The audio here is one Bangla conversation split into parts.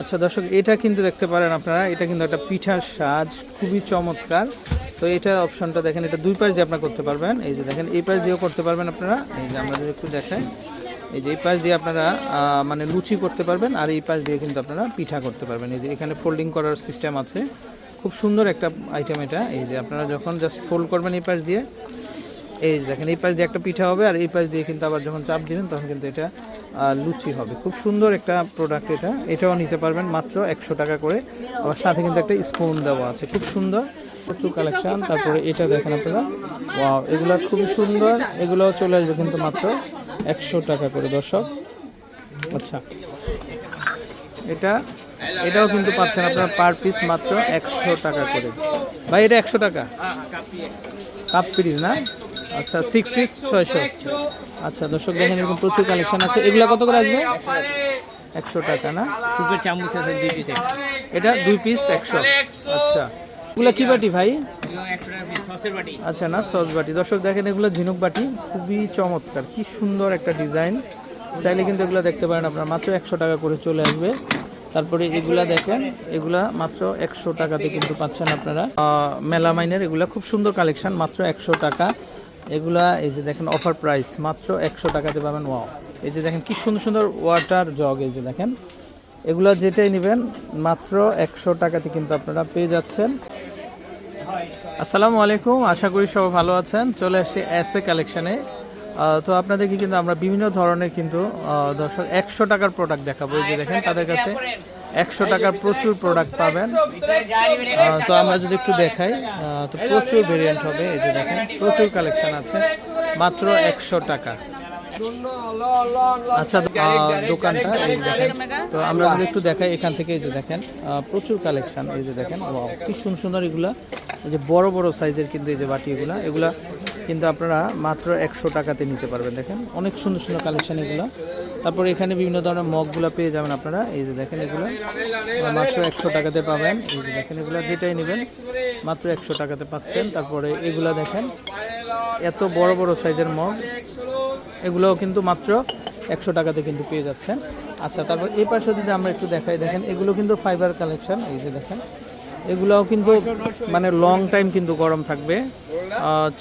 আচ্ছা দর্শক, এটা কিন্তু দেখতে পারেন আপনারা, এটা কিন্তু একটা পিঠার সাজ, খুবই চমৎকার। তো এটা অপশনটা দেখেন, এটা দুই পাশ দিয়ে আপনারা করতে পারবেন। এই যে দেখেন, এই পাশ দিয়েও করতে পারবেন আপনারা। এই যে আমরা যদি একটু দেখাই, এই যে এই পাশ দিয়ে আপনারা মানে লুচি করতে পারবেন, আর এই পাশ দিয়ে কিন্তু আপনারা পিঠা করতে পারবেন। এই যে এখানে ফোল্ডিং করার সিস্টেম আছে, খুব সুন্দর একটা আইটেম এটা। এই যে আপনারা যখন জাস্ট ফোল্ড করবেন এই পাশ দিয়ে, এই যে দেখেন এই পাশ দিয়ে একটা পিঠা হবে, আর এই পাশ দিয়ে কিন্তু আবার যখন চাপ দিবেন তখন কিন্তু এটা লুচি হবে। খুব সুন্দর একটা প্রোডাক্ট এটা, এটাও নিতে পারবেন মাত্র 100 টাকা করে। আবার সাথে কিন্তু একটা স্পুন দেওয়া আছে, খুব সুন্দর প্রচুর কালেকশন। তারপরে এটা দেখেন আপনারা, ওয়াও, এগুলো খুবই সুন্দর, এগুলোও চলে আসবে কিন্তু মাত্র 100 টাকা করে দর্শক। আচ্ছা, এটাও কিন্তু পাচ্ছেন আপনারা পার পিস মাত্র 100 টাকা করে। ভাই এটা 100 টাকা কাপ পিস না? আচ্ছা, 6 পিস 600। আচ্ছা দর্শক দেখেন, এরকম প্রচুর কালেকশন আছে। এগুলো কত করে আসবে? 100 টাকা না? সুপের চামচ আছে 2 পিস। এটা 2 পিস 100। আচ্ছা, এগুলো কি বাটি ভাই? 100 টাকা পিস সসের বাটি। আচ্ছা, না সস বাটি। দর্শক দেখেন, এগুলো ঝিনুক বাটি, খুবই চমৎকার, কি সুন্দর একটা ডিজাইন। চাইলে কিন্তু এগুলো দেখতে পারেন আপনারা, মাত্র 100 টাকা করে চলে আসবে। তারপরে এগুলা দেখেন, এগুলা মাত্র 100 টাকাতে কিন্তু পাচ্ছেন আপনারা। মেলামাইনের এগুলা খুব সুন্দর কালেকশন, মাত্র 100 টাকা এগুলা। এই যে দেখেন অফার প্রাইস, মাত্র 100 টাকাতে পাবেন। ওয়াও, এই যে দেখেন কি সুন্দর সুন্দর ওয়াটার জগ। এই যে দেখেন, এগুলা যেটাই নেবেন মাত্র 100 টাকাতে কিন্তু আপনারা পেয়ে যাচ্ছেন। আসসালামু আলাইকুম, আশা করি সবাই ভালো আছেন। চলে আসছি এস এ কালেকশানে। তো আপনাদেরকে কিন্তু আমরা বিভিন্ন ধরনের কিন্তু দর্শক 100 টাকার প্রোডাক্ট দেখাবো। এই যে দেখেন, তাদের কাছে 100 টাকার প্রচুর প্রোডাক্ট পাবেন। তো আমরা যদি একটু দেখাই, তো প্রচুর ভেরিয়েন্ট হবে। এই যে দেখেন, প্রচুর কালেকশন আছে, মাত্র 100 টাকা। আচ্ছা, দোকানটা এই যে দেখেন, তো আমরা যদি একটু দেখাই এখান থেকে। এই যে দেখেন প্রচুর কালেকশন। এই যে দেখেন, ওয়াও, কি সুন্দর সুন্দর এগুলা। এই যে বড় বড় সাইজের কিন্তু এই যে বাটি, এগুলা কিন্তু আপনারা মাত্র 100 টাকাতে নিতে পারবেন। দেখেন অনেক সুন্দর সুন্দর কালেকশন এগুলো। তারপরে এখানে বিভিন্ন ধরনের মগগুলো পেয়ে যাবেন আপনারা। এই যে দেখেন, এগুলো মাত্র 100 টাকাতে পাবেন। এই যে দেখেন, এগুলো যেটাই নেবেন মাত্র 100 টাকাতে পাচ্ছেন। তারপরে এগুলা দেখেন, এত বড় বড় সাইজের মগ, এগুলোও কিন্তু মাত্র 100 টাকাতে কিন্তু পেয়ে যাচ্ছেন। আচ্ছা, তারপর এই পাশে যদি আমরা একটু দেখাই, দেখেন এগুলো কিন্তু ফাইবার কালেকশন। এই যে দেখেন, এগুলোও কিন্তু মানে লং টাইম কিন্তু গরম থাকবে,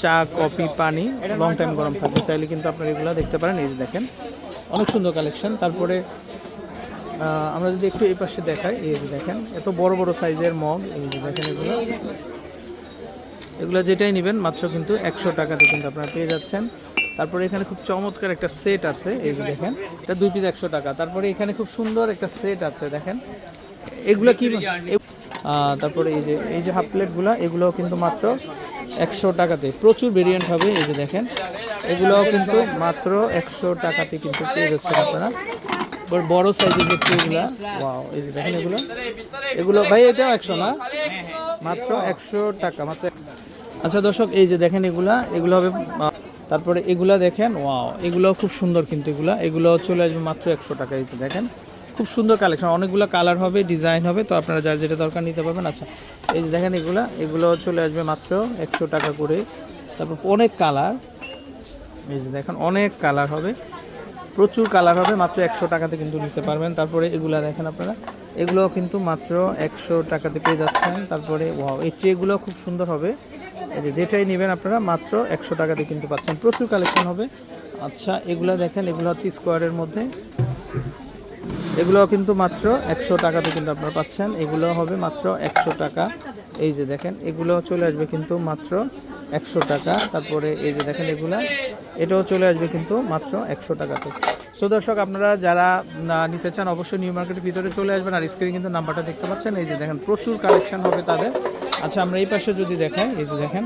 চা কফি পানি লং টাইম গরম থাকবে। চাইলে কিন্তু আপনারা এগুলো দেখতে পারেন। এই যে দেখেন, অনেক সুন্দর কালেকশন। তারপরে আমরা যদি একটু এই পাশে দেখাই, এই যে দেখেন এত বড় বড় সাইজের মগ। এই যে দেখেন, এগুলো যেটাই নেবেন মাত্র কিন্তু 100 টাকাতে কিন্তু আপনারা পেয়ে যাচ্ছেন। তারপরে এখানে খুব চমৎকার একটা সেট আছে। এই যে দেখেন, এটা 2 পিস 100 টাকা। তারপরে এখানে খুব সুন্দর একটা সেট আছে, দেখেন এগুলো কি। তারপরে এই যে হাফ প্লেটগুলো, এগুলোও কিন্তু মাত্র 100 টাকাতে, প্রচুর ভেরিয়েন্ট হবে। এই যে দেখেন, এগুলোও কিন্তু মাত্র 100 টাকাতে কিন্তু পেয়ে যাচ্ছেন আপনারা। বড় সাইজের যে ট্রেগুলো, ওয়াও, এই যে দেখেন এগুলো ভাই এটাও 100 না? মাত্র 100 টাকা মাত্র। আচ্ছা দর্শক, এই যে দেখেন এগুলো হবে। তারপরে এগুলা দেখেন, ওয়াও, এগুলোও খুব সুন্দর কিন্তু এগুলো চলে আসবে মাত্র 100 টাকা। এই যে দেখেন, খুব সুন্দর কালেকশন, অনেকগুলো কালার হবে, ডিজাইন হবে, তো আপনারা যার যেটা দরকার নিতে পারবেন। আচ্ছা, এই যে দেখেন, এগুলো চলে আসবে মাত্র 100 টাকা করে। তারপর অনেক কালার, এই যে দেখেন অনেক কালার হবে, প্রচুর কালার হবে, মাত্র 100 টাকাতে কিন্তু নিতে পারবেন। তারপরে এগুলা দেখেন আপনারা, এগুলোও কিন্তু মাত্র 100 টাকাতে পেয়ে যাচ্ছেন। তারপরে ওয়াও, এই ট্রেগুলো খুব সুন্দর হবে। এই যে যেটাই নেবেন আপনারা মাত্র 100 টাকাতে কিন্তু পাচ্ছেন, প্রচুর কালেকশন হবে। আচ্ছা, এগুলা দেখেন, এগুলো হচ্ছে স্কোয়ারের মধ্যে, এগুলোও কিন্তু মাত্র 100 টাকাতে কিন্তু আপনারা পাচ্ছেন। এগুলো হবে মাত্র 100 টাকা। এই যে দেখেন, এগুলো চলে আসবে কিন্তু মাত্র 100 টাকা। তারপরে এই যে দেখেন, এটাও চলে আসবে কিন্তু মাত্র 100 টাকাতে। সো দর্শক, আপনারা যারা নিতে চান অবশ্যই নিউ মার্কেটের ভিতরে চলে আসবেন। আর স্ক্রিনে কিন্তু নাম্বারটা দেখতে পাচ্ছেন। এই যে দেখেন, প্রচুর কালেকশন হবে তাদের। আচ্ছা, আমরা এই পাশে যদি দেখাই, এই যে দেখেন,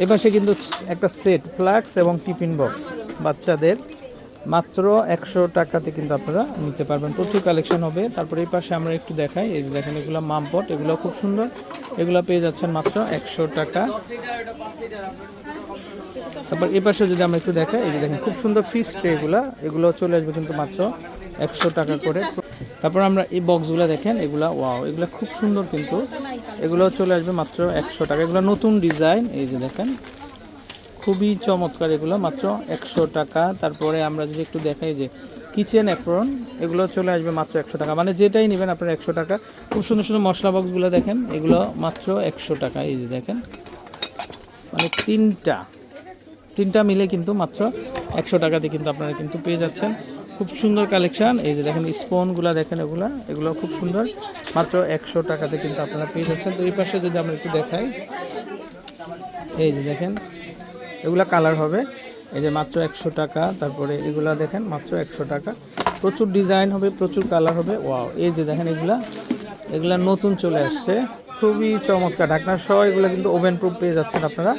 এই পাশে কিন্তু একটা সেট ফ্লাক্স এবং টিফিন বক্স বাচ্চাদের মাত্র 100 টাকাতে কিন্তু আপনারা নিতে পারবেন, প্রচুর কালেকশন হবে। তারপরে এই পাশে আমরা একটু দেখাই, এই যে দেখেন, এগুলো মামপট, এগুলো খুব সুন্দর, এগুলো পেয়ে যাচ্ছেন মাত্র 100 টাকা। তারপর এই পাশে যদি আমরা একটু দেখাই, এই যে দেখেন, খুব সুন্দর ফিশ ট্রে, এগুলো চলে আসবে কিন্তু মাত্র 100 টাকা করে। তারপর আমরা এই বক্সগুলো দেখেন, ওয়াও, এগুলো খুব সুন্দর কিন্তু, এগুলো চলে আসবে মাত্র 100 টাকা। এগুলো নতুন ডিজাইন, এই যে দেখেন, খুবই চমৎকার, এগুলো মাত্র 100 টাকা। তারপরে আমরা যদি একটু দেখাই, যে কিচেন অ্যাপ্রন, এগুলো চলে আসবে মাত্র 100 টাকা। মানে যেটাই নেবেন আপনার 100 টাকা। খুব সুন্দর সুন্দর মশলা বক্সগুলো দেখেন, এগুলো মাত্র 100 টাকা। এই যে দেখেন, মানে তিনটা মিলে কিন্তু মাত্র 100 টাকাতে কিন্তু আপনারা কিন্তু পেয়ে যাচ্ছেন। খুব সুন্দর কালেকশন। এই যে দেখেন স্পুনগুলো দেখেন, এগুলো খুব সুন্দর, মাত্র 100 টাকাতে কিন্তু আপনারা পেয়ে যাচ্ছেন। তো এই পাশে যদি আমরা একটু দেখাই, এই যে দেখেন এগুলা কালার হবে, এই যে মাত্র 100 টাকা। তারপরে এগুলা দেখেন মাত্র 100 টাকা। প্রচুর ডিজাইন হবে, প্রচুর কালার হবে। ওয়াও, এই যে দেখেন এগুলা নতুন চলে আসছে, খুবই চমৎকার। ঢাকনার সহ এগুলো কিন্তু ওভেন প্রুফ পেয়ে যাচ্ছেন আপনারা।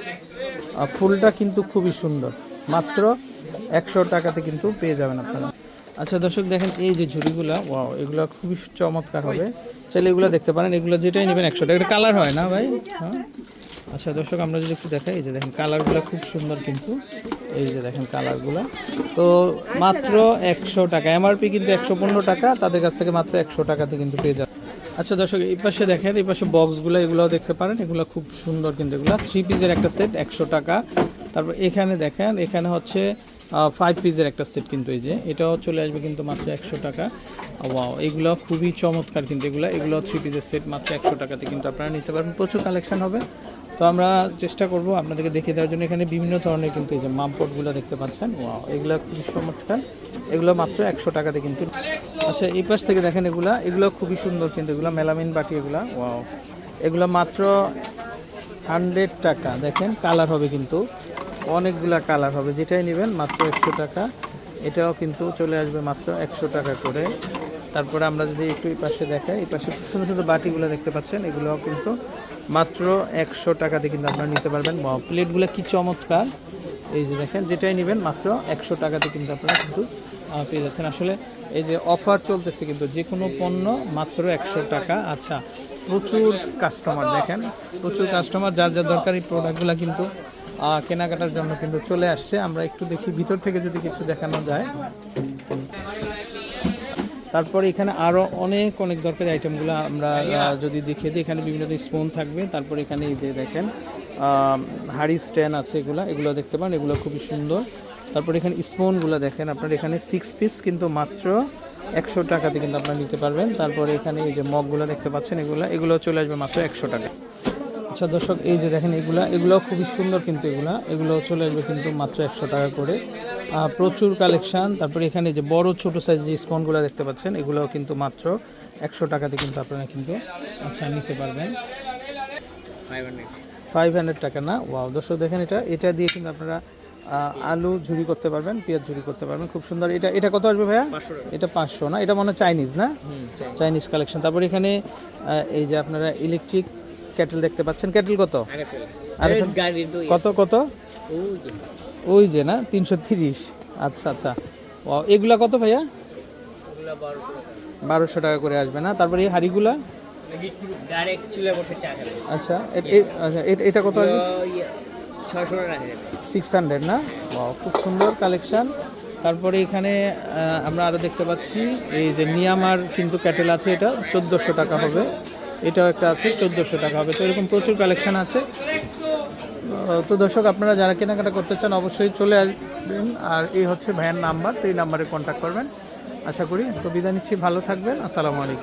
ফুলটা কিন্তু খুবই সুন্দর, মাত্র 100 টাকাতে কিন্তু পেয়ে যাবেন আপনারা। আচ্ছা দর্শক দেখেন এই যে ঝুড়িগুলা, ওয়াও, এগুলো খুবই চমৎকার হবে। চাইলে এগুলো দেখতে পারেন, এগুলো যেটাই নেবেন 100 টাকা। এটা কালার হয় না ভাই? হ্যাঁ। আচ্ছা দর্শক আমরা যদি একটু দেখাই, এই যে দেখেন কালারগুলো খুব সুন্দর কিন্তু, এই যে দেখেন কালারগুলো। তো মাত্র 100 টাকা, এমআরপি কিন্তু 115 টাকা, তাদের কাছ থেকে মাত্র 100 টাকাতে কিন্তু পেয়ে যাবেন। আচ্ছা দর্শক এই পাশে দেখেন, এই পাশে বক্সগুলো, এগুলোও দেখতে পারেন, এগুলো খুব সুন্দর কিন্তু। এগুলো 3 পিসের একটা সেট 100 টাকা। তারপর এখানে দেখেন, এখানে হচ্ছে 5 পিসের একটা সেট কিন্তু, এই যে এটাও চলে আসবে কিন্তু মাত্র 100 টাকা। ওয়াও, এগুলো খুবই চমৎকার কিন্তু। এগুলো 3 পিসের সেট মাত্র 100 টাকাতে কিন্তু আপনারা নিতে পারবেন। প্রচুর কালেকশন হবে। তো আমরা চেষ্টা করব আপনাদেরকে দেখিয়ে দেওয়ার জন্য। এখানে বিভিন্ন ধরনের কিন্তু এই যে মামপটগুলো দেখতে পাচ্ছেন, ওয়াও, এগুলো খুবই চমৎকার। এগুলো মাত্র 100 টাকাতে কিন্তু। আচ্ছা এই পাশ থেকে দেখেন, এগুলো খুবই সুন্দর কিন্তু। এগুলো মেলামিন বাটি, ওয়াও, এগুলো মাত্র 100 টাকা। দেখেন কালার হবে কিন্তু, অনেকগুলা কালার হবে, যেটাই নেবেন মাত্র 100 টাকা। এটাও কিন্তু চলে আসবে মাত্র 100 টাকা করে। তারপরে আমরা যদি একটু এই পাশে দেখাই, এই পাশে খুব সুন্দর সুন্দর বাটিগুলো দেখতে পাচ্ছেন, এগুলোও কিন্তু মাত্র 100 টাকাতে কিন্তু আপনারা নিতে পারবেন। প্লেটগুলো কি চমৎকার, এই যে দেখেন যেটাই নেবেন মাত্র 100 টাকাতে কিন্তু আপনারা কিন্তু পেয়ে যাচ্ছেন। আসলে এই যে অফার চলতেছে কিন্তু, যে কোনো পণ্য মাত্র 100 টাকা। আচ্ছা, প্রচুর কাস্টমার দেখেন, প্রচুর কাস্টমার, যার যার দরকারি প্রোডাক্টগুলো কিন্তু কেনাকাটার জন্য কিন্তু চলে আসছে। আমরা একটু দেখি ভিতর থেকে যদি কিছু দেখানো যায়। তারপরে এখানে আরও অনেক দরকারি আইটেমগুলো আমরা যদি দেখিয়ে দিই, এখানে বিভিন্ন স্পুন থাকবে। তারপরে এখানে এই যে দেখেন হাড়ি স্ট্যান্ড আছে, এগুলো দেখতে পান, এগুলো খুবই সুন্দর। তারপরে এখানে স্পুনগুলো দেখেন আপনার, এখানে 6 পিস কিন্তু মাত্র 100 টাকাতে কিন্তু আপনারা নিতে পারবেন। তারপরে এখানে এই যে মগগুলো দেখতে পাচ্ছেন, এগুলো চলে আসবে মাত্র 100 টাকা। আচ্ছা দর্শক এই যে দেখেন এগুলো খুবই সুন্দর কিন্তু, এগুলো চলে আসবে কিন্তু মাত্র 100 টাকা করে। প্রচুর কালেকশন। তারপরে এখানে যে বড় ছোট সাইজ যে স্পুনগুলো দেখতে পাচ্ছেন, এগুলোও কিন্তু মাত্র 100 টাকাতে কিন্তু আপনারা কিন্তু আচ্ছা নিতে পারবেন। 500 টাকা না? ওয়াও দর্শক দেখেন, এটা দিয়ে কিন্তু আপনারা আলু ঝুরি করতে পারবেন, পেঁয়াজ ঝুরি করতে পারবেন, খুব সুন্দর। এটা কত আসবে ভাইয়া? এটা 500 না? এটা মনে হয় চাইনিজ না? Chinese collection. তারপরে এখানে এই যে আপনারা ইলেকট্রিক কেটেল দেখতে পাচ্ছেন। কেটেল কত? কত? ওই যে না, 330। আচ্ছা। এগুলা কত ভাইয়া? 1200 টাকা করে আসবে না? তারপরে এই হাঁড়িগুলা? আচ্ছা, এটা কত আসবে? 600 না? খুব সুন্দর কালেকশন। তারপরে এখানে আমরা আরও দেখতে পাচ্ছি এই যে নিয়ামার কিন্তু ক্যাটেল আছে, এটা 1400 টাকা হবে। এটাও একটা আছে, 1400 টাকা হবে। তো এরকম প্রচুর কালেকশন আছে। তো দর্শক আপনারা যারা কেনাকাটা করতে চান অবশ্যই চলে আসবেন। আর এই হচ্ছে ভাইয়ের নাম্বার, তো এই নাম্বারে কন্ট্যাক্ট করবেন। আশা করি। তো বিদায় নিচ্ছি, ভালো থাকবেন। আসসালামু আলাইকুম।